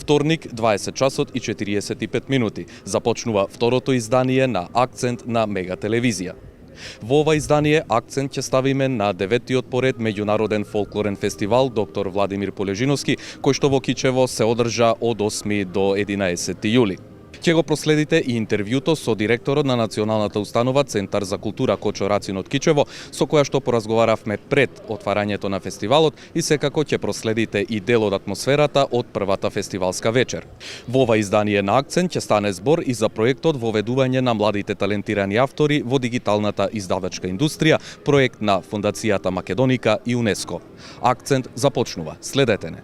вторник, 20 часот и 45 минути. Започнува второто издание на Акцент на Мега телевизија. Во ова издание акцент ќе ставиме на 9-тиот поред меѓународен фолклорен фестивал доктор Владимир Полежиновски, кој што во Кичево се одржа од 8 до 11 јули. Ќе го проследите и интервјуто со директорот на Националната установа Центар за култура Кочо Рацин од Кичево, со која што поразговаравме пред отварањето на фестивалот и секако ќе проследите и дел од атмосферата од првата фестивалска вечер. Во ова издание на Акцент ќе стане збор и за проектот воведување на младите талентирани автори во дигиталната издавачка индустрија, проект на Фондацијата Македоника и УНЕСКО. Акцент започнува. Следете не.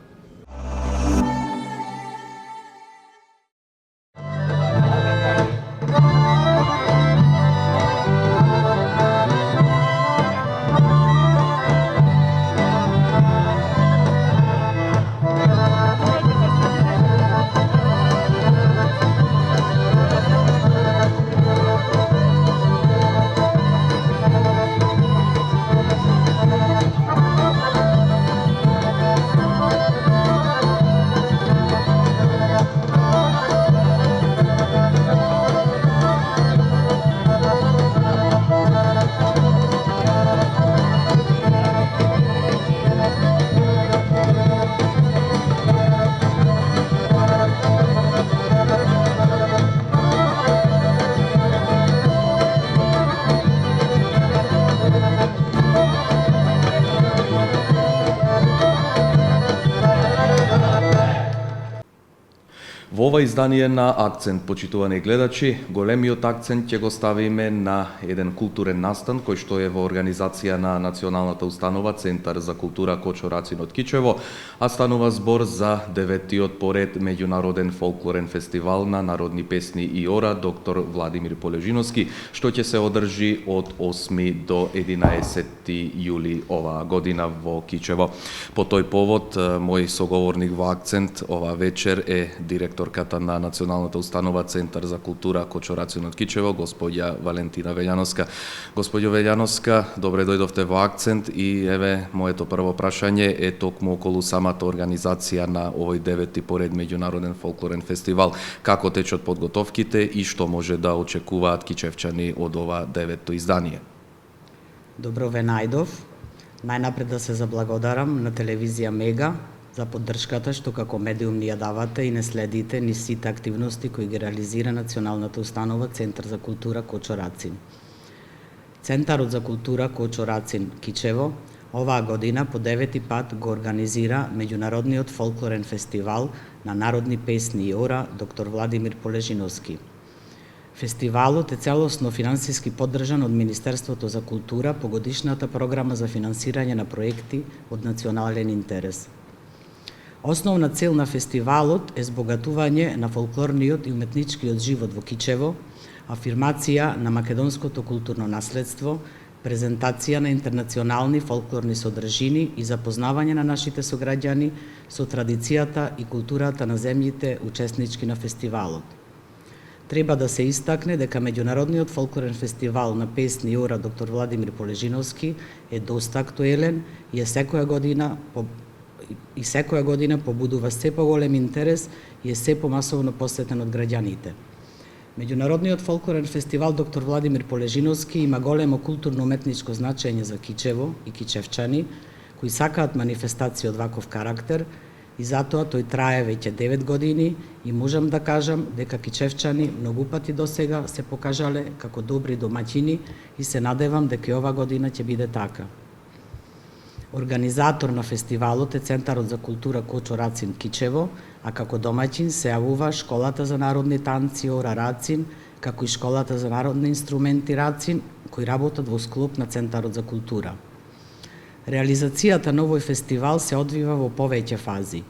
Во ова издание на Акцент, почитувани гледачи, големиот акцент ќе го ставиме на еден културен настан кој што е во организација на Националната установа Центар за култура Кочо Рацин од Кичево, а станува збор за 9-тиот поред меѓународен фолклорен фестивал на народни песни и ора доктор Владимир Полежиновски, што ќе се одржи од 8 до 11 јули оваа година во Кичево. По тој повод, мој соговорник во Акцент ова вечер е директорката на Националната установа Центар за култура Кочо Рацин од Кичево, господја Валентина Велјановска. Господјо Велјановска, добре дојдовте во Акцент и еве моето прво прашање е токму околу самата организација на овој 9-ти поред меѓународен фолклорен фестивал. Како течат подготовките и што може да очекуваат кичевчани од ова 9-то издание? Добро ве најдов. Најнапред да се заблагодарам на телевизија Мега за поддршката што како медиум ни ја давате и не следите ни сите активности кои ги реализира Националната установа Центар за култура Кочо Рацин. Центарот за култура Кочо Рацин Кичево оваа година по 9-ти пат го организира меѓународниот фолклорен фестивал на народни песни и ора доктор Владимир Полежиновски. Фестивалот е целосно финансиски поддржан од Министерството за култура по годишната програма за финансирање на проекти од национален интерес. Основна цел на фестивалот е збогатување на фолклорниот и уметничкиот живот во Кичево, афирмација на македонското културно наследство, презентација на интернационални фолклорни содржини и запознавање на нашите сограѓани со традицијата и културата на земјите учеснички на фестивалот. Треба да се истакне дека меѓународниот фолклорен фестивал на песни и ора доктор Владимир Полежиновски е доста актуелен и секоја година побудува се поголем интерес и е се помасовно посетен од граѓаните. Меѓународниот фолклорен фестивал доктор Владимир Полежиновски има големо културно-уметничко значење за Кичево и кичевчани кои сакаат манифестација од ваков карактер и затоа тој трае веќе 9 години и можам да кажам дека кичевчани многу пати досега се покажале како добри домаќини и се надевам дека и ова година ќе биде така. Организатор на фестивалот е Центарот за култура Кочо Рацин Кичево, а како домаќин се јавува Школата за народни танци Ора Рацин, како и Школата за народни инструменти Рацин, кои работат во склоп на Центарот за култура. Реализацијата на овој фестивал се одвива во повеќе фази: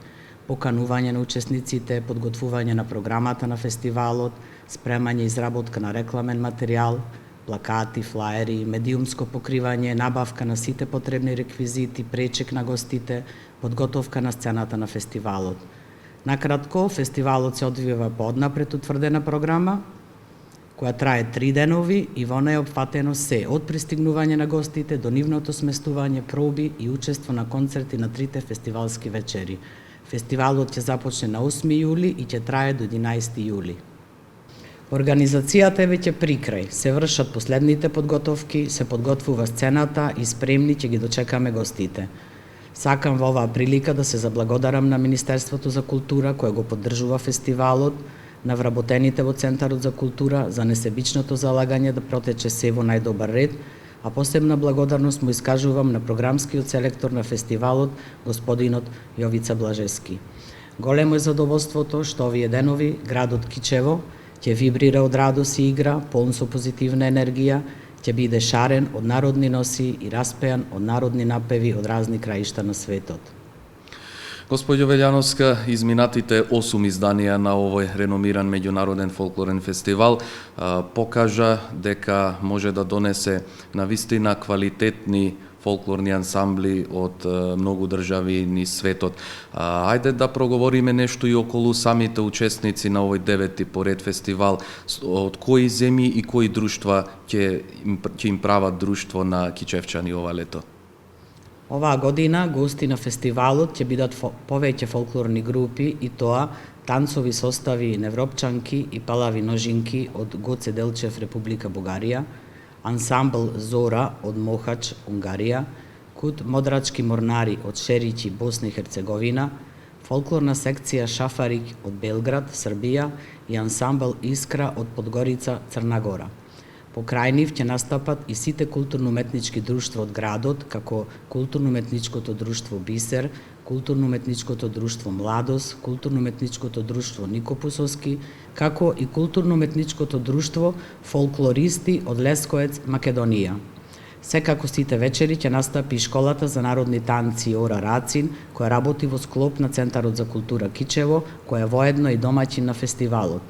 поканување на учесниците, подготвување на програмата на фестивалот, спремање и изработка на рекламен материјал, плакати, флаери, медиумско покривање, набавка на сите потребни реквизити, пречек на гостите, подготовка на сцената на фестивалот. Накратко, фестивалот се одвива по однапред утврдена програма, која трае 3 денови и во неја е опфатено се од пристигнување на гостите до нивното сместување, проби и учество на концерти на 3 фестивалски вечери. Фестивалот ќе започне на 8 јули и ќе трае до 11 јули. Организацијата е веќе при крај, се вршат последните подготовки, се подготвува сцената и спремни ќе ги дочекаме гостите. Сакам во оваа прилика да се заблагодарам на Министерството за култура кое го поддржува фестивалот, на вработените во Центарот за култура за несебичното залагање да протече се во најдобар ред, а посебна благодарност му искажувам на програмскиот селектор на фестивалот, господинот Јовица Блажески. Големо е задоволството што овие денови градот Кичево ќе вибрира од радост и игра, полн со позитивна енергија, ќе биде шарен од народни носи и распеан од народни напеви од разни краишта на светот. Господјо Велјановска, изминатите 8 изданија на овој реномиран меѓународен фолклорен фестивал покажа дека може да донесе на вистина квалитетни фолклорни ансамбли од многу држави низ светот. Ајде да проговориме нешто и околу самите учесници на овој 9-ти поред фестивал, од кои земји и кои друштва ќе им прават друштво на кичевчани ова лето. Оваа година гости на фестивалот ќе бидат повеќе фолклорни групи и тоа танцови состави Невропчанки и Палави ножинки од Гоце Делчев, Република Бугарија, ансамбл Зора од Мохач, Унгарија, Кут Модрачки морнари од Шеричи, Босна и Херцеговина, фолклорна секција Шафарик од Белград, Србија и ансамбл Искра од Подгорица, Црна Гора. Покрај нив ќе настапат и сите културно-уметнички друштва од градот, како Културно-уметничкото друштво Бисер, Културно-уметничкото друштво Младост, Културно-уметничкото друштво Никопусовски, како и Културно-уметничкото друштво Фолклористи од Лесковец, Македонија. Секако сите вечери ќе настапи Школата за народни танци Ора Рацин, која работи во склоп на Центарот за култура Кичево, која воедно и домаќин на фестивалот.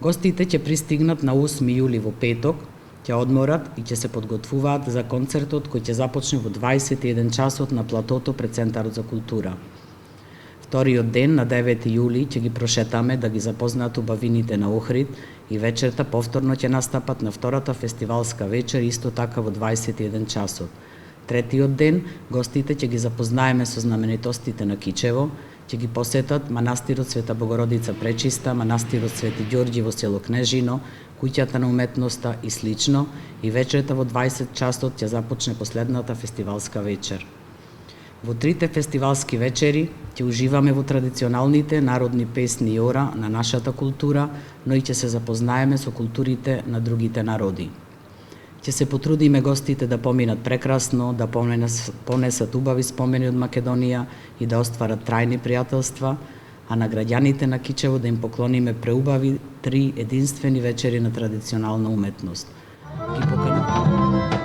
Гостите ќе пристигнат на 8 јули во петок, ќе одморат и ќе се подготвуваат за концертот кој ќе започне во 21 часот на платото пред Центарот за култура. Вториот ден, на 9 јули, ќе ги прошетаме да ги запознаат убавините на Охрид и вечерта повторно ќе настапат на втората фестивалска вечер, исто така во 21 часот. Третиот ден, гостите ќе ги запознаеме со знаменитостите на Кичево, ќе ги посетат манастирот Света Богородица Пречиста, манастирот Свети Ѓорѓи во село Кнежино, куќата на уметноста и слично, и вечерта во 20 часот ќе започне последната фестивалска вечер. Во трите фестивалски вечери ќе уживаме во традиционалните народни песни и ора на нашата култура, но и ќе се запознаеме со културите на другите народи. Ќе се потрудиме гостите да поминат прекрасно, да понесат убави спомени од Македонија и да остварат трајни пријателства, а на граѓаните на Кичево да им поклониме преубави 3 единствени вечери на традиционална уметност. Ги покануваме.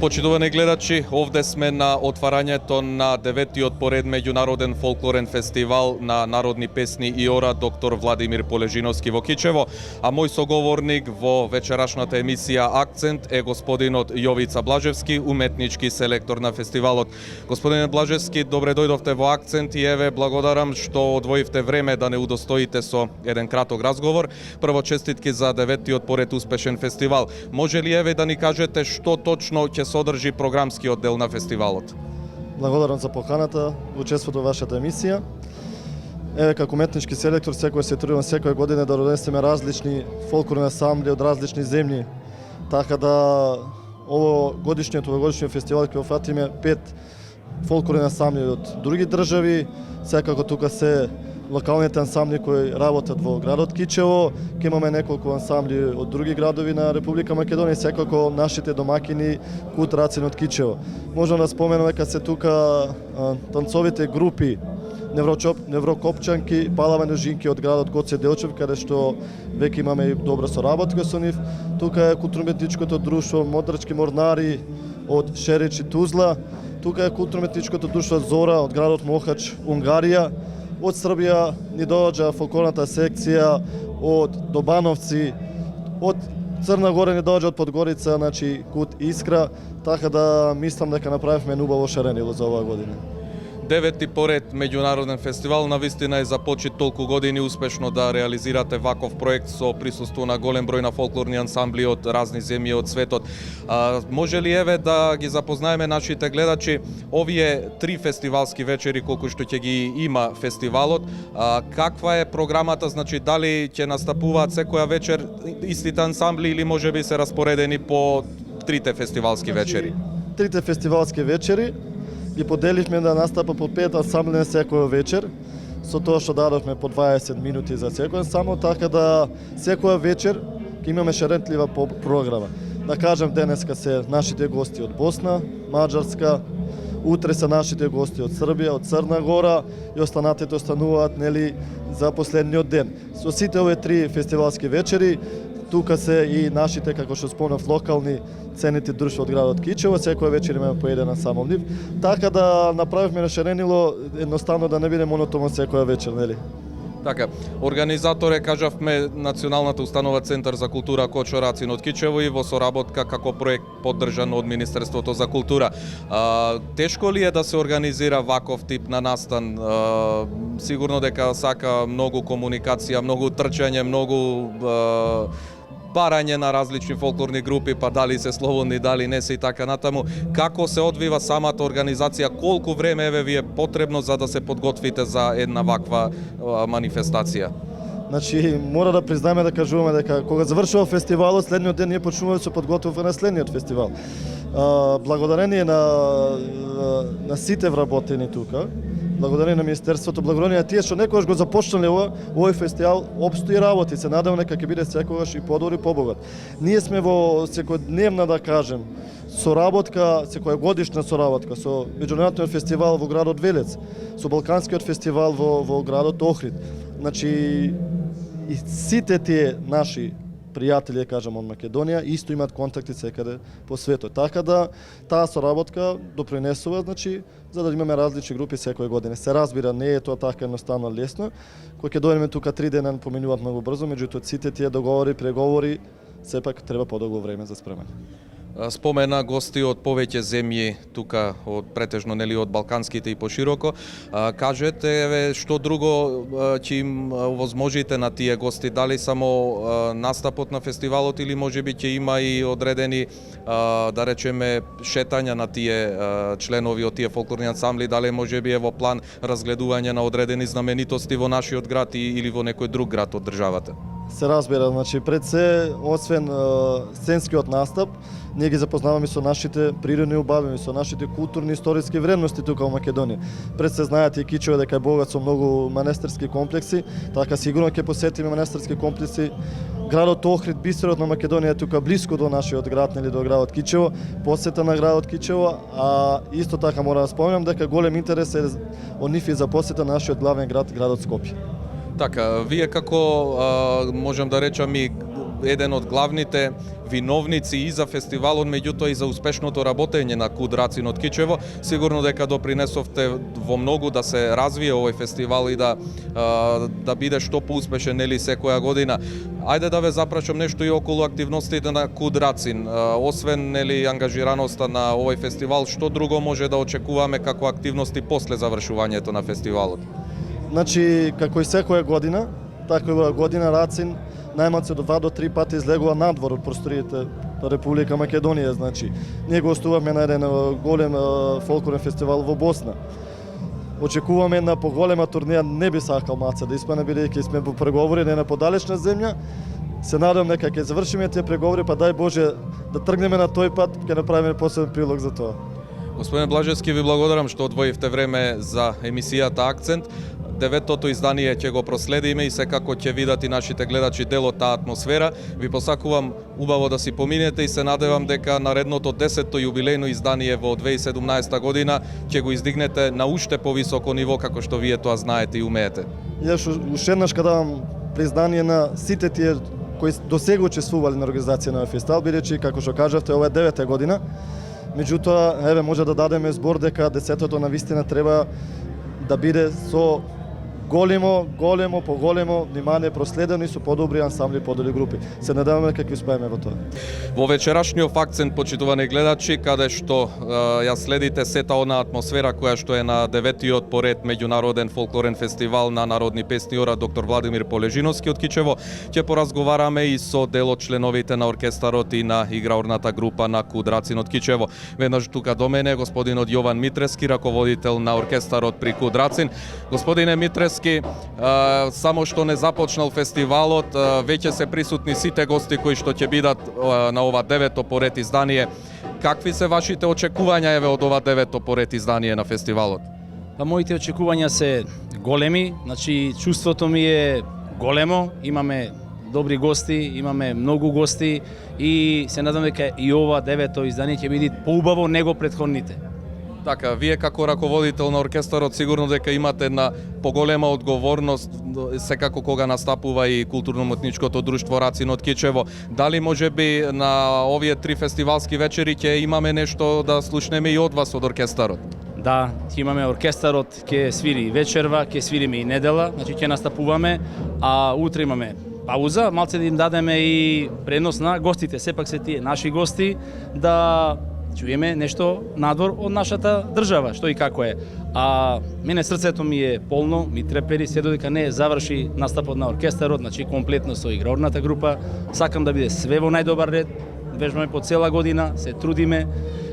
Почитувани гледачи, овде сме на отварањето на 9-тиот поред меѓународен фолклорен фестивал на народни песни и ора доктор Владимир Полежиновски во Кичево, а мој соговорник во вечерашната емисија Акцент е господинот Јовица Блажевски, уметнички селектор на фестивалот. Господине Блажевски, добре дојдовте во Акцент и еве благодарам што одвоивте време да не удостоите со еден краток разговор. Прво честитки за 9-тиот поред успешен фестивал. Може ли еве да ни кажете што точно ќе содржи програмскиот дел на фестивалот? Благодарам за поканата, учеството во вашата емисија. Еве, како уметнички селектор, секој се трудам секоја година да донесеме различни фолклорни ансамбли од различни земји. Така да овогодишниот фестивал ќе офатиме 5 фолклорни ансамбли од други држави. Секако тука се локалните ансамбли кои работат во градот Кичево, ќе имаме неколку ансамбли од други градови на Република Македонија, секако нашите домакини Кут Рацин од Кичево. Можам да споменам дека се тука танцовите групи Неврокопчанки, Палавани жинки од градот Гоце Делчев, каде што веќе имаме и добра соработка со нив. Тука е културно-уметничкото друштво Модрачки морнари од Шерич и Тузла. Тука е културно-уметничкото друштво Зора од градот Мохач, Унгарија. Од Србија ни доаѓа фолклорната секција од Добановци, од Црна Гора ни доаѓа од Подгорица, значи Кут Искра, така да мислам дека направивме убаво шаренило за оваа година. 9-ти поред меѓународен фестивал навистина е започет толку години успешно да реализирате ваков проект со присуство на голем број на фолклорни ансамбли од разни земји од светот. Може ли еве да ги запознаеме нашите гледачи овие 3 фестивалски вечери колку што ќе ги има фестивалот? Каква е програмата, значи дали ќе настапуваат секоја вечер истите ансамбли или можеби се распоредени по 3 фестивалски вечери? 3 фестивалски вечери ги поделивме да настапа по 5 ансамбли на секоја вечер, со тоа што дадовме по 20 минути за секој ансамбл, така да секоја вечер ќе имаме шаrentlива програма. Да кажем, денеска се нашите гости од Босна, Маđarска, утре се нашите гости од Србија, од Црна Гора и останатите остануваат нели за последниот ден. Со сите овие 3 фестивалски вечери тука се и нашите, како што спомнав, локални ценети друштва од градот Кичево, секоја вечер имаме по еден ансамбл нив, така да направивме нашаренило едноставно да не биде монотонно секоја вечер, нели? Така, организатор е, кажавме, Националната установа Центар за култура Кочо Рацин од Кичево и во соработка како проект поддржан од Министерството за култура. Тешко ли е да се организира ваков тип на настан? Сигурно дека сака многу комуникација, многу трчање, многу барање на различни фолклорни групи, па дали се слободни, дали не се и така натаму. Како се одвива самата организација? Колку време еве ви е потребно за да се подготвите за една ваква манифестација? Значи, мора да признаеме да кажуваме дека кога завршува фестивалот, следниот ден ние почнуваме да се подготвуваме на следниот фестивал. Благодарение на сите вработени тука, благодарение на Министерството, благодарение на тие што некогаш го започнале овој фестивал, обстои работи, се надевам дека ќе биде секогаш и подобар и побогат. Ние сме во секојдневна, да кажем, соработка, секоја годишна соработка со меѓународниот фестивал во градот Велес, со Балканскиот фестивал во градот Охрид. Значи, и сите тие наши пријатели, кажам, од Македонија, исто имаат контакти секаде по светот. Така да таа соработка допринесува, значи, за да имаме различни групи секоја година. Се разбира, не е тоа така едноставно лесно. Кога ќе дојдеме тука 3 дена поминуваат многу брзо, меѓутоа сите тие договори, преговори, сепак треба подолго време за спремање. Спомена гости од повеќе земји тука, од претежно нели од балканските и пошироко. Кажете еве што друго ќе им овозможите на тие гости, дали само настапот на фестивалот или можеби ќе има и одредени да речеме шетања на тие членови од тие фолклорни ансамбли, дали можеби е во план разгледување на одредени знаменитости во нашиот град или во некој друг град од државата? Се разбира, значи пред се, освен сценскиот настап, ние ги запознаваме со нашите природни убавини, со нашите културни историски вредности тука во Македонија. Пред се знаете и Кичево дека е богат со многу манастирски комплекси, така сигурно ќе посетиме манастирски комплекси. Градот Охрид, бисерот на Македонија, е тука блиску до нашиот град, нели до градот Кичево, посета на градот Кичево, а исто така мора да спомнам дека голем интерес е од нив и за посета на нашиот главен град, градот Скопје. Така, вие како можам да речам и еден од главните виновници и за фестивалот, меѓутоа и за успешното работење на Куд Рацин од Кичево. Сигурно дека допринесовте во многу да се развие овој фестивал и да биде што поуспешен нели секоја година. Ајде да ве запрашам нешто и околу активностите на Куд Рацин. Освен нели ангажираноста на овој фестивал, што друго може да очекуваме како активности после завршувањето на фестивалот? Значи, како и секоја година, така и година Рацин најмалку 2 до 3 пати излегува надвор од просториите на Република Македонија. Значи, ние гостуваме на еден голем фолклорен фестивал во Босна. Очекуваме една поголема турнија, не би сакал Маца да испане, бидејќи сме во преговори на една подалечна земја. Се надевам дека ќе завршиме тие преговори, па дај Боже да тргнеме на тој пат, ќе направиме посебен прилог за тоа. Господин Блажевски, ви благодарам што одвоивте време за емисијата Акцент. 9-тото издание ќе го проследиме и секако ќе видат и нашите гледачи дел од таа атмосфера. Ви посакувам убаво да си поминете и се надевам дека наредното 10-то јубилејно издание во 2017 година ќе го издигнете на уште повисоко ниво, како што вие тоа знаете и умеете. Јас уште еднаш давам признание на сите тие кои досега учествувале на организација на фестивал, бидејќи како што кажавте, ова е 9-та година. Меѓутоа, еве може да дадеме збор дека 10-тото навистина треба да биде со поголемо внимание проследено и со подобри ансамбли, подобри групи. Се надеваме дека ќе успееме во тоа. Во вечерашниот Акцент, почитувани гледачи, каде што ја следите сета онаа атмосфера која што е на 9-тиот поред меѓународен фолклорен фестивал на народни песни ора доктор Владимир Полежиновски од Кичево, ќе поразговараме и со дел од членовите на оркестарот и на играорната група на Куд Рацин од Кичево. Веднаш тука до мене господинот Јован Митрески, раководител на оркестарот при Куд Рацин. Господине Митрески, само што не започнал фестивалот, веќе се присутни сите гости кои што ќе бидат на ова 9-то поред издание. Какви се вашите очекувања еве од ова 9-то поред издание на фестивалот? Па моите очекувања се големи, значи чувството ми е големо, имаме добри гости, имаме многу гости и се надам дека и ова 9-то издание ќе биде поубаво него претходните. Така, вие како раководител на оркестарот сигурно дека имате една поголема одговорност секако кога настапува и културно-уметничкото друштво Рацин од Кичево. Дали можеби на овие 3 фестивалски вечери ќе имаме нешто да слушнеме и од вас од оркестарот? Да, ќе имаме оркестарот, ќе свири вечерва, ќе свириме и недела, значи ќе настапуваме, а утре имаме пауза, малце да им дадеме и пренос на гостите, сепак се тие наши гости, да чуеме нешто надвор од нашата држава, што и како е. А мене срцето ми е полно, ми трепери, се додека не заврши настапот на оркестарот, значи комплетно со играорната група. Сакам да биде све во најдобар ред, вежбаме по цела година, се трудиме.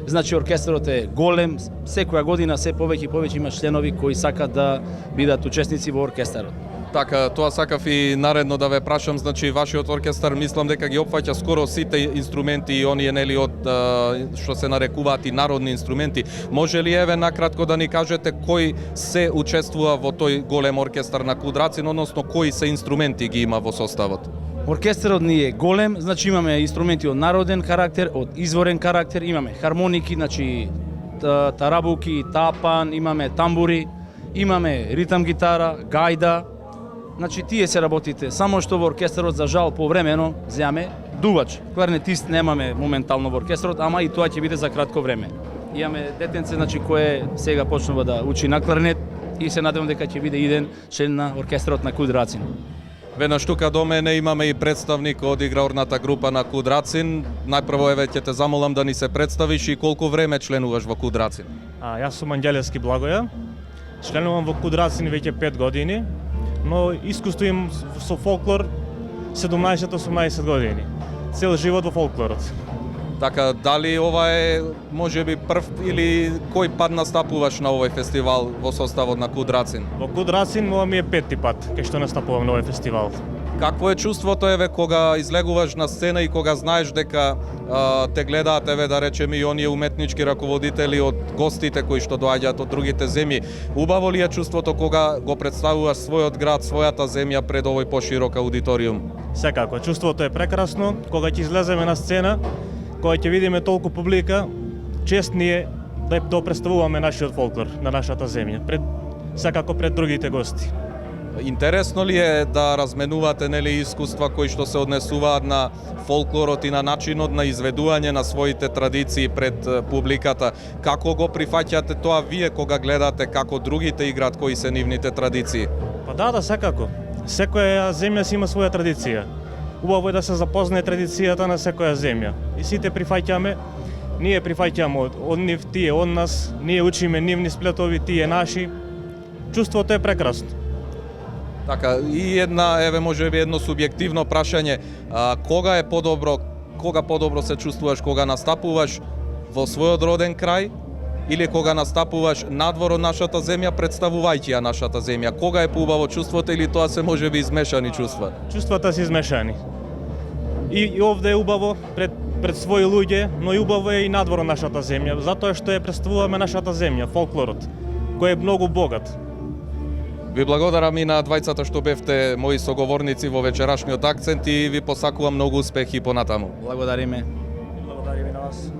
Значи оркестарот е голем, секоја година се повеќе и повеќе има членови кои сакат да бидат учесници во оркестарот. Така, тоа сакав и наредно да ве прашам, значи вашиот оркестар мислам дека ги опфаќа скоро сите инструменти и оние нели од што се нарекуваат и народни инструменти. Може ли еве накратко да ни кажете кој се учествува во тој голем оркестар на Куд Рацин, односно кои се инструменти ги има во составот? Оркестарот ни е голем, значи имаме инструменти од народен карактер, од изворен карактер, имаме хармоники, значи тарабуки, тапан, имаме тамбури, имаме ритам гитара, гајда. Значи тие се работите, само што во оркестарот за жал повремено земаме дувач. Кларнетист немаме моментално во оркестарот, ама и тоа ќе биде за кратко време. Имаме детенце, значи кое сега почнува да учи на кларнет и се надевам дека ќе биде иден член на оркестарот на Куд Рацин. Веднаш тука до мене имаме и представник од играорната група на Куд Рацин. Најпрво еве ќе те замолам да ни се представиш и колку време членуваш во Куд Рацин. Јас сум Анѓелевски Благоја. Членувам во Куд Рацин веќе 5 години, но искуство имам со фолклор 17-18 години. Цел живот во фолклорот. Така, дали ова е можеби прв или кој пат настапуваш на овој фестивал во составот на Куд Рацин? Во Куд Рацин ова ми е 5-ти пат кај што настапувам на овој фестивал. Какво е чувството еве кога излегуваш на сцена и кога знаеш дека те гледаат еве да речеме и оние уметнички раководители од гостите кои што доаѓаат од другите земји? Убаво ли е чувството кога го представуваш својот град, својата земја пред овој поширок аудиториум? Секако, чувството е прекрасно кога ќе излеземе на сцена, кога ќе видиме толку публика, чест ни е да представуваме нашиот фолклор на нашата земја, секако пред другите гости. Интересно ли е да разменувате нели искуства кои што се однесуваат на фолклорот и на начинот на изведување на своите традиции пред публиката? Како го прифаќате тоа вие кога гледате како другите играат, кои се нивните традиции? Па да, секако. Секоја земја си има своја традиција. Убаво е да се запознае традицијата на секоја земја. И сите прифаќаме, ние прифаќаме од нив, тие од нас, ние учиме нивни сплетови, тие наши. Чувството е прекрасно. Така, и може би едно субјективно прашање, кога подобро се чувствуваш кога настапуваш во својот роден крај или кога настапуваш надвор од нашата земја представувајќи ја нашата земја? Кога е поубаво чувството или тоа се може би измешани чувства? Чувствата се измешани. И овде е убаво пред своји луѓе, но и убаво е и надвор од нашата земја, затоа што ја представуваме нашата земја, фолклорот, кој е многу богат. Ви благодарам и на двајцата што бевте мои соговорници во вечерашниот акцент и ви посакувам многу успехи понатаму. Благодариме. Благодариме на вас.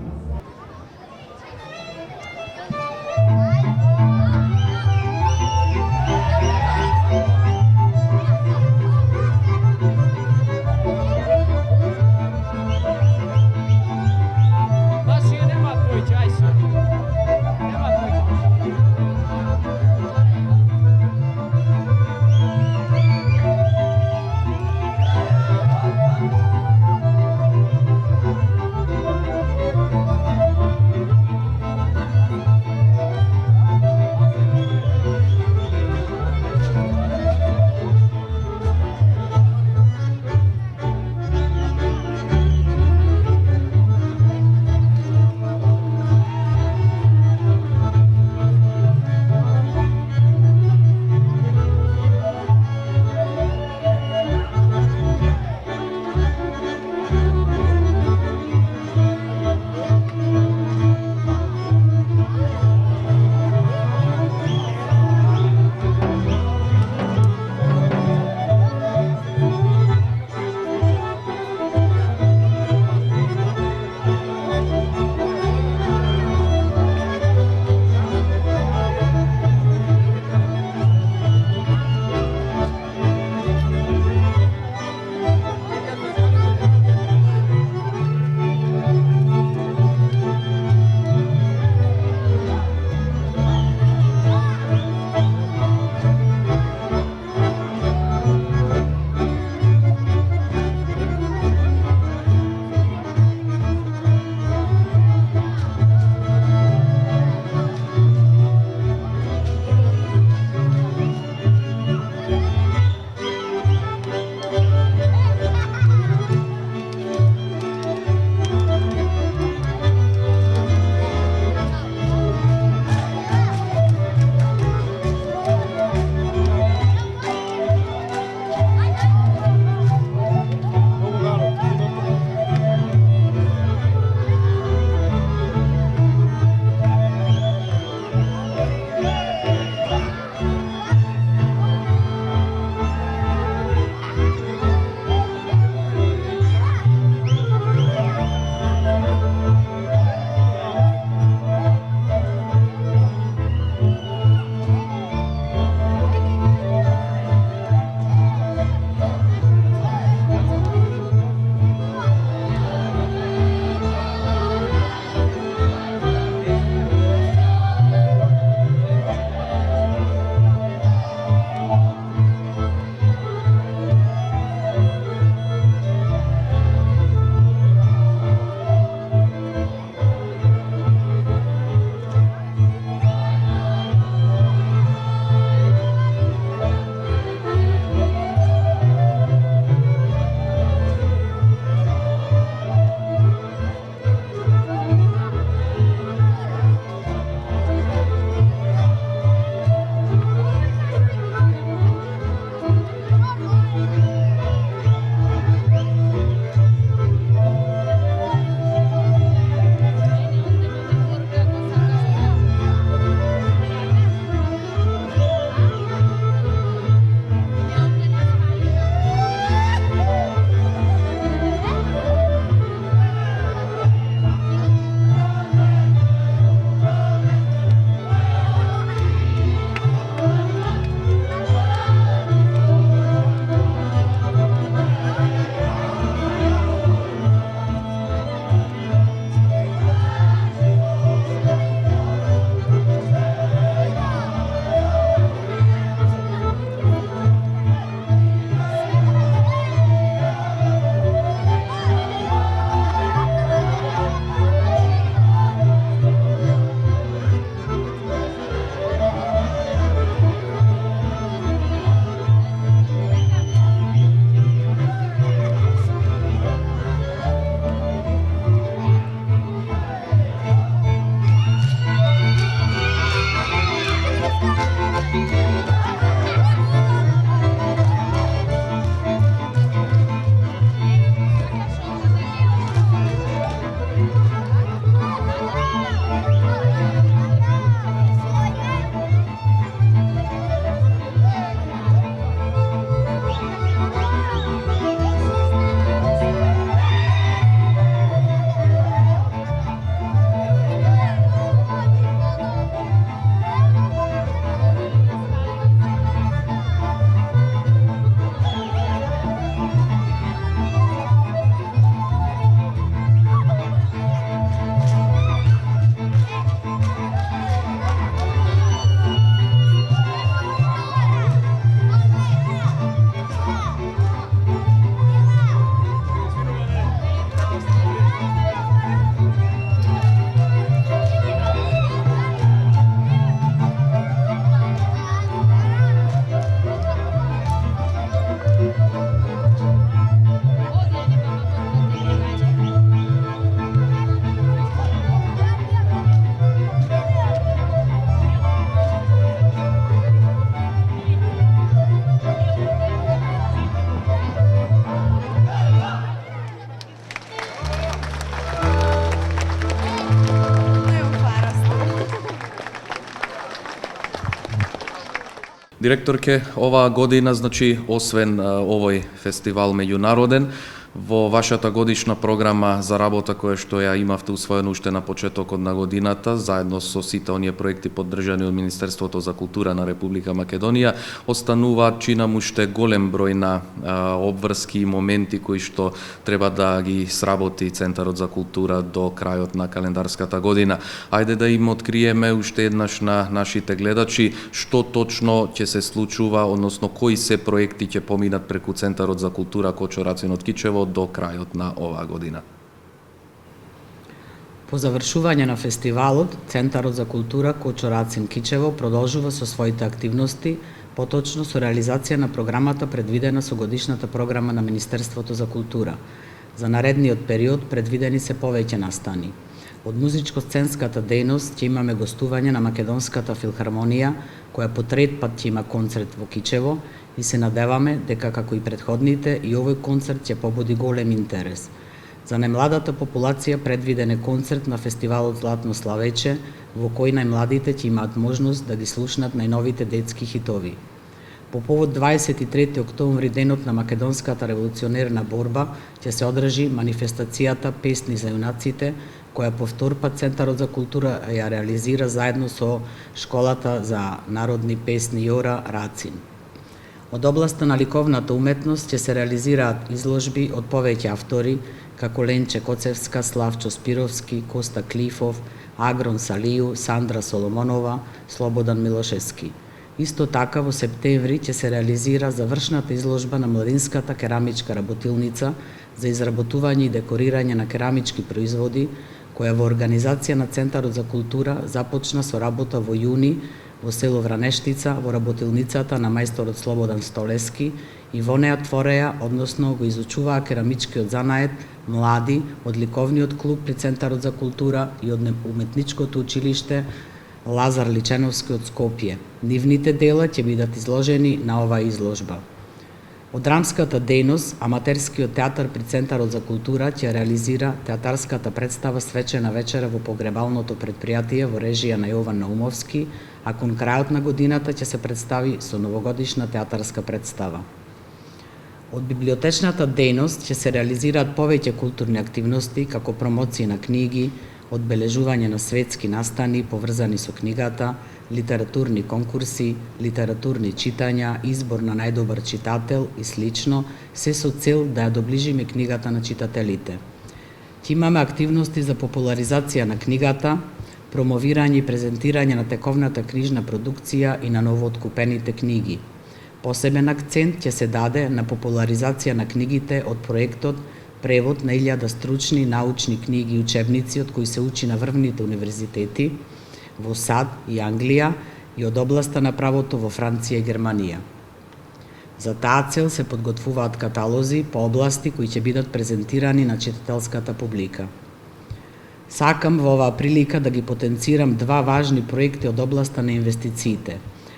Директорке, оваа година, значи, освен овој фестивал меѓународен, во вашата годишна програма за работа која што ја имавте усвоено уште на почетокот на годината, заедно со сите оние проекти поддржани од Министерството за култура на Република Македонија, остануваат чинам уште голем број на обврски и моменти кои што треба да ги сработи Центарот за култура до крајот на календарската година. Ајде да им откриеме уште еднаш на нашите гледачи што точно ќе се случува, односно кои се проекти ќе поминат преку Центарот за култура Кочо Рацин од Кичево до крајот на оваа година. По завршување на фестивалот, Центарот за култура Кочо Рацин Кичево продолжува со своите активности, поточно со реализација на програмата предвидена со годишната програма на Министерството за култура. За наредниот период предвидени се повеќе настани. Од музичко-сценската дејност ќе имаме гостување на Македонската филхармонија, која по трет пат ќе има концерт во Кичево и се надеваме дека како и претходните и овој концерт ќе побуди голем интерес. За најмладата популација предвиден е концерт на фестивалот Златно славече, во кој најмладите ќе имаат можност да ги слушнат најновите детски хитови. По повод 23 октомври, денот на македонската револуционерна борба, ќе се одржи манифестацијата Песни за јунаците, која по втор пат Центарот за култура ја реализира заедно со Школата за народни песни Јора Рацин. Од областа на ликовната уметност ќе се реализираат изложби од повеќе автори, како Ленче Коцевска, Славчо Спировски, Коста Клифов, Агрон Салију, Сандра Соломонова, Слободан Милошевски. Исто така во септември ќе се реализира завршната изложба на младинската керамичка работилница за изработување и декорирање на керамички производи, која во организација на Центарот за култура започна со работа во јуни во село Вранештица, во работилницата на мајсторот Слободан Столески, и во неа твореа, односно го изучуваа керамичкиот занает млади од ликовниот клуб при Центарот за култура и од уметничкото училиште Лазар Личеновски од Скопје. Нивните дела ќе бидат изложени на оваа изложба. Од драмската дејност, аматерскиот театар при Центарот за култура ќе реализира театарската представа Свечена вечера во погребалното предпријатие во режија на Јован Наумовски, а кон крајот на годината ќе се представи со новогодишна театарска представа. Од библиотечната дејност ќе се реализираат повеќе културни активности, како промоција на книги, одбележување на светски настани поврзани со книгата, литературни конкурси, литературни читања, избор на најдобар читател и слично, се со цел да ја доближиме книгата на читателите. Ќе имаме активности за популаризација на книгата, промовирање и презентирање на тековната книжна продукција и на новооткупените книги. Посебен акцент ќе се даде на популаризација на книгите од проектот Превод на 1000 стручни научни книги и учебници од кои се учи на врвните универзитети во САД и Англија и од областа на правото во Франција и Германија. За таа цел се подготвуваат каталози по области кои ќе бидат презентирани на читателската публика. Сакам во оваа прилика да ги потенцирам два важни проекти од областа на инвестициите.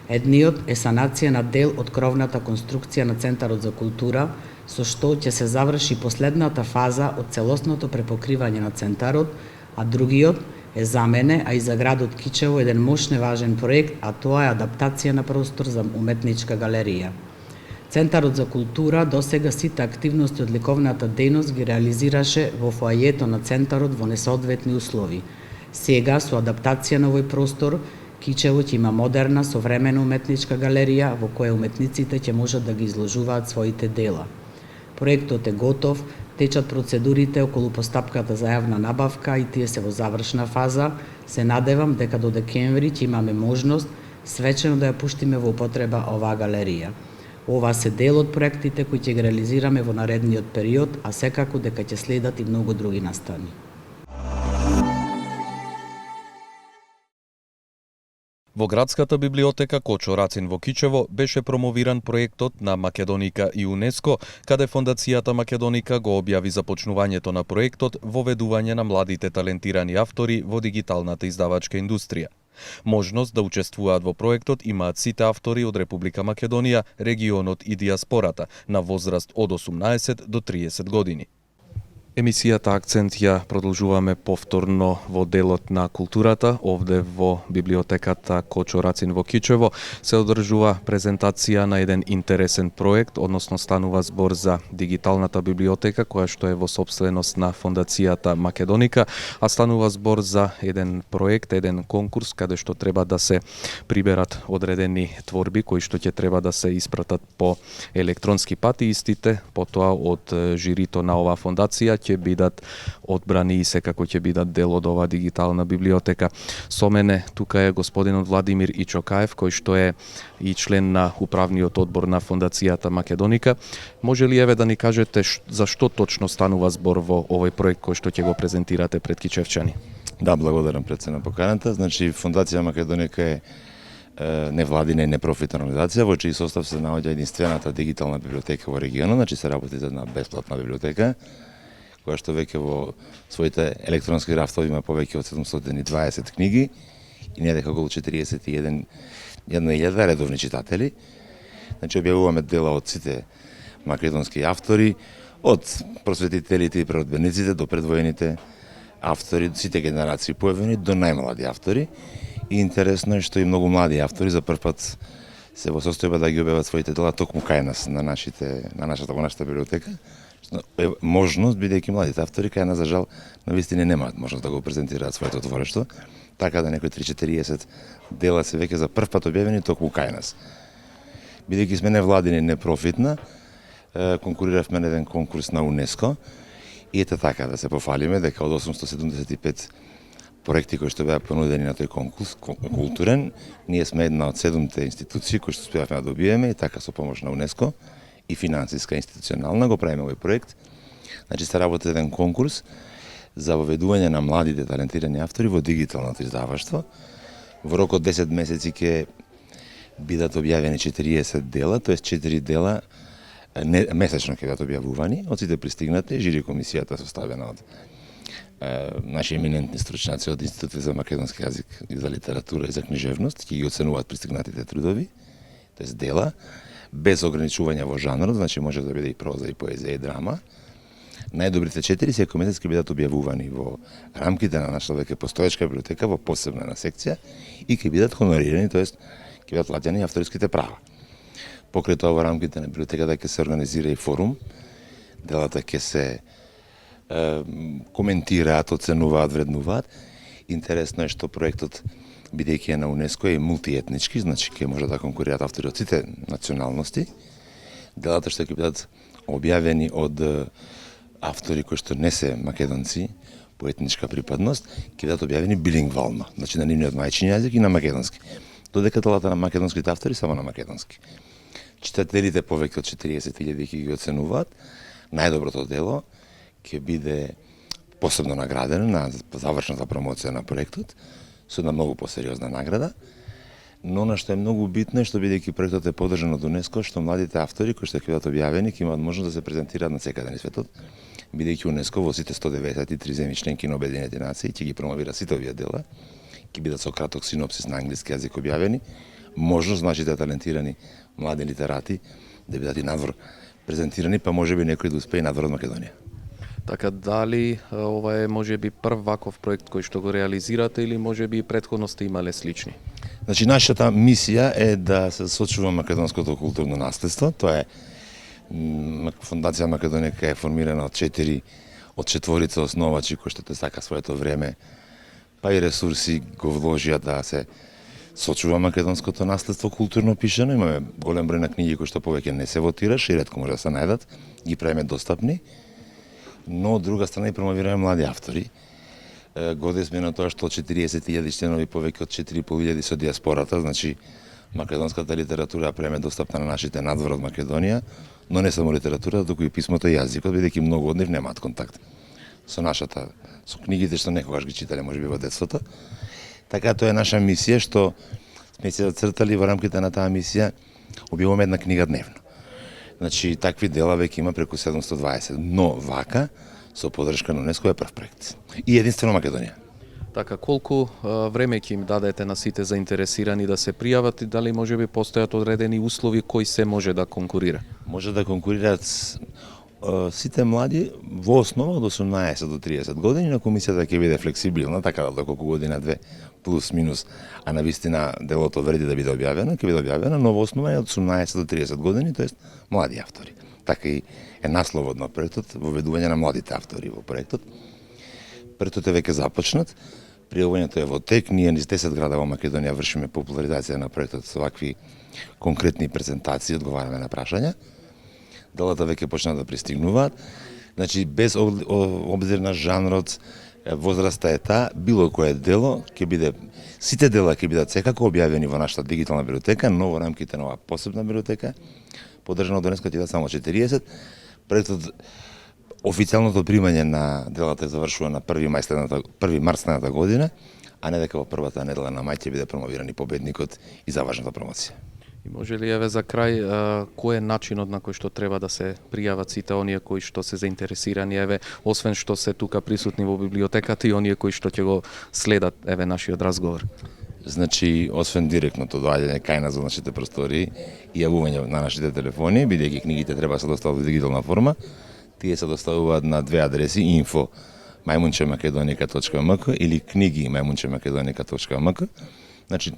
Едниот е санација на дел од кровната конструкција на Центарот за култура, со што ќе се заврши последната фаза од целосното препокривање на Центарот, а другиот е за мене, а и за градот Кичево, еден мощен важен проект, а тоа е адаптација на простор за уметничка галерија. Центарот за култура досега сите активности од ликовната дејност ги реализираше во фоајето на Центарот во несоодветни услови. Сега, со адаптација на овој простор, Кичево ќе има модерна, современа уметничка галерија во која уметниците ќе можат да ги изложуваат своите дела. Проектот е готов, течат процедурите околу постапката за јавна набавка и тие се во завршна фаза. Се надевам дека до декември ќе имаме можност свечено да ја пуштиме во употреба оваа галерија. Ова се дел од проектите кои ќе ги реализираме во наредниот период, а секако дека ќе следат и многу други настани. Во градската библиотека Кочо Рацин во Кичево беше промовиран проектот на Македоника и УНЕСКО, каде Фондацијата Македоника го објави започнувањето на проектот воведување на младите талентирани автори во дигиталната издавачка индустрија. Можност да учествуваат во проектот имаат сите автори од Република Македонија, регионот и диаспората на возраст од 18 до 30 години. Емисијата Акцент ја продолжуваме повторно во делот на културата. Овде во библиотеката Кочо Рацин во Кичево се одржува презентација на еден интересен проект, односно станува збор за дигиталната библиотека која што е во собственост на Фондацијата Македоника, а станува збор за еден проект, еден конкурс каде што треба да се приберат одредени творби кои што ќе треба да се испратат по електронски пат и истите потоа од жирито на оваа фондација ќе бидат одбрани и секако ќе бидат дел од оваа дигитална библиотека. Со мене тука е господинот Владимир Ичокаев, кој што е и член на управниот одбор на Фондацијата Македоника. Може ли еве да ни кажете за што точно станува збор во овој проект кој што ќе го презентирате пред кичевчани? Да, благодарам пред се на поканата. Значи, Фондација Македоника е невладина и непрофитна организација во чиј состав се наоѓа единствената дигитална библиотека во регионот, значи се работи за една бесплатна библиотека, која што веќе во своите електронски рафтови има повеќе од 720 книги и недека околу 41.000 редовни читатели. Значи, објавуваме дела од сите македонски автори, од просветителите и преродбениците до предвоените автори, сите генерации појавени до најмлади автори. И интересно е што и многу млади автори за прв пат се во состојба да ги објават своите дела токму кај нас во нашата библиотека. Е можност, бидејќи младите автори кај нас за жал навистина немаат можност да го презентираат своето творештво, така да некои 3-40 дела се веќе за прв пат објавени токму кај нас. Бидејќи сме невладина и непрофитна, конкуриравме на еден конкурс на УНЕСКО и ете така да се пофалиме дека од 875 проекти кои што беа понудени на тој конкурс културен, ние сме една од 7 институции кои што успеавме да добиеме и така со помош на УНЕСКО и финансиска институционална го правиме овој проект. Значи се работи еден конкурс за воведување на младите талентирани автори во дигиталното издаваштво. Во рок од 10 месеци ќе бидат објавени 40 дела, т.е. 4 дела месечно ќе бидат објавувани од сите пристигнати. Жири комисијата составена од наши еминентни стручњаци од Институтот за македонски јазик и за литература и за книжевност, ќе ги оценуваат пристигнатите трудови, т.е. дела, без ограничување во жанрот, значи може да биде и проза, и поезија, и драма. Најдобрите 4 секој месец ќе бидат објавувани во рамките на нашата веќе постоечка библиотека во посебна секција и ќе бидат хонорирани, т.е. ќе бидат платени авторските права. Покрај тоа во рамките на библиотеката ќе се организира и форум, делата ќе се коментираат, оценуваат, вреднуваат. Интересно е што проектот, бидејќи е на УНЕСКО, е мултиетнички, значи ќе може да конкурираат автори од сите националности. Делата што ќе бидат објавени од автори кои што не се македонци по етничка припадност, ќе бидат објавени билингвално, значи на нивниот мајчин јазик и на македонски. Додека делата на македонските автори само на македонски. Читателите повеќе од 40.000 ќе ги оценуваат. Најдоброто дело ќе биде посебно наградено на завршната промоција на проектот со една многу посериозна награда. Но на што е многу битно е што бидејќи проектот е поддржан од УНЕСКО, што младите автори кои што ќе бидат објавени ќе имаат можност да се презентираат на секаде на светот, бидејќи УНЕСКО во сите 193 земји членки на Обединетите нации ќе ги промовира сите овие дела, ќе бидат со краток синопсис на англиски јазик објавени, можност нашите талентирани млади литерати да бидат и надвор презентирани, па можеби некој да успее надвор од Македонија. Така дали ова е можеби прв ваков проект кој што го реализирате или можеби и претходно сте имале слични? Значи нашата мисија е да се сочува македонското културно наследство. Тоа е Фондација Македоника е формирана од 4 основачи кои што сака своето време, па и ресурси го вложија да се сочува македонското наследство културно пишано. Имаме голем број на книги кои што повеќе не се вотираш и ретко може да се најдат, ги правиме достапни. Но од друга страна и промовираме млади автори. Години сме на тоа што 40.000 членови повеќе од 4.500 со диаспората, значи македонската литература правиме достапна на нашите надвор од Македонија, но не само литература, туку и писмото и јазикот, бидејќи многу од нив немаат контакт со книгите што некогаш ги читале можеби во детството. Така тоа е наша мисија што сме се зацртали во рамките на таа мисија, објавуваме една книга дневно. Значи, такви дела веќе има преку 720, но вака, со поддршка на УНЕСКО е прв проект. И единствено Македонија. Така, колку време ќе им дадете на сите заинтересирани да се пријават и дали можеби постојат одредени услови кои се може да конкурира? Може да конкурираат сите млади во основа од 18 до 30 години на комисијата ќе биде флексибилна, така да доколку година две плюс минус, а на вистина делото вреди да биде објавено, ќе биде објавено, но во основа е од 18 до 30 години, тоест млади автори. Така и е насловот на проектот, воведување на младите автори во проектот. Проектот е веќе започнат, пријавувањето е во тек, ние низ 10 града во Македонија вршиме популаризација на проектот со вакви конкретни презентации, одговараме на прашања. Делата веќе почнаа да пристигнуваат. Значи, без обзир на жанрот, возраста е таа, било кое дело ќе биде, сите дела ќе бидат секако објавени во нашата дигитална библиотека, но во рамките на оваа посебна библиотека, поддржана од ДНС, ќе бидат само 40. Проектот, официјалното примање на делата завршува на 1 март следната година, а не дека во првата недела на мај ќе биде промовиран и победникот и заважната промоција. И може ли еве за крај, кој е начинот на кој што треба да се пријават сите оние кои што се заинтересирани, еве, освен што се тука присутни во библиотеката и оние кои што ќе го следат, еве, нашиот разговор? Значи, освен директното доаѓање кај нас во нашите простори и јавување на нашите телефони, бидејќи книгите треба да се достават во дигитална форма, тие се доставуваат на две адреси: info majmunchemakedonica.mk или книги majmunchemakedonica.mk. Значи,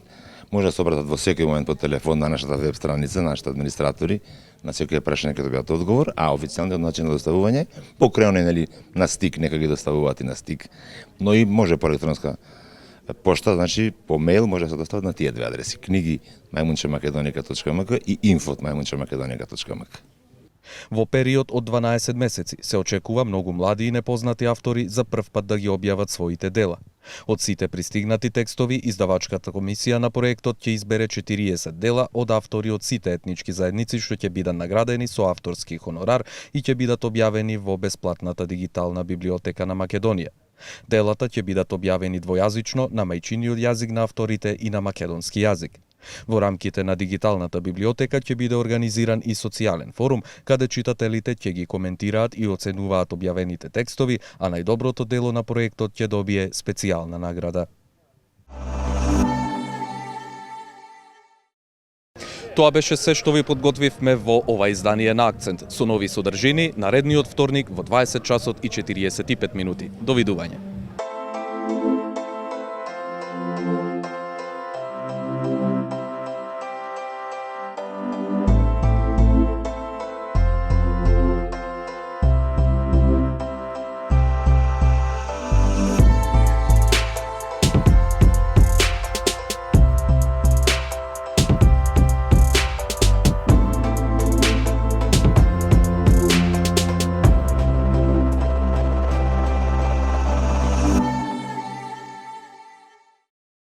може да се обратат во секој момент по телефон на нашата веб страница, нашите администратори, на секој прашање ќе добијат одговор, а официјалниот начин на доставување, покрај нели на стик, нека ги доставуваат и на стик, но и може по електронска пошта, значи по мејл може да се достават на тие две адреси: книги majmunchemakedonica.mk и info@majmunchemakedonica.mk. Во период од 12 месеци се очекува многу млади и непознати автори за прв пат да ги објават своите дела. Од сите пристигнати текстови, издавачката комисија на проектот ќе избере 40 дела од автори од сите етнички заедници што ќе бидат наградени со авторски хонорар и ќе бидат објавени во бесплатната дигитална библиотека на Македонија. Делата ќе бидат објавени двојазично на мајчиниот јазик на авторите и на македонски јазик. Во рамките на дигиталната библиотека ќе биде организиран и социјален форум, каде читателите ќе ги коментираат и оценуваат објавените текстови, а најдоброто дело на проектот ќе добие специјална награда. Тоа беше се што ви подготвивме во ова издание на Акцент. Со нови содржини, наредниот вторник во 20 часот и 45 минути. Довидување.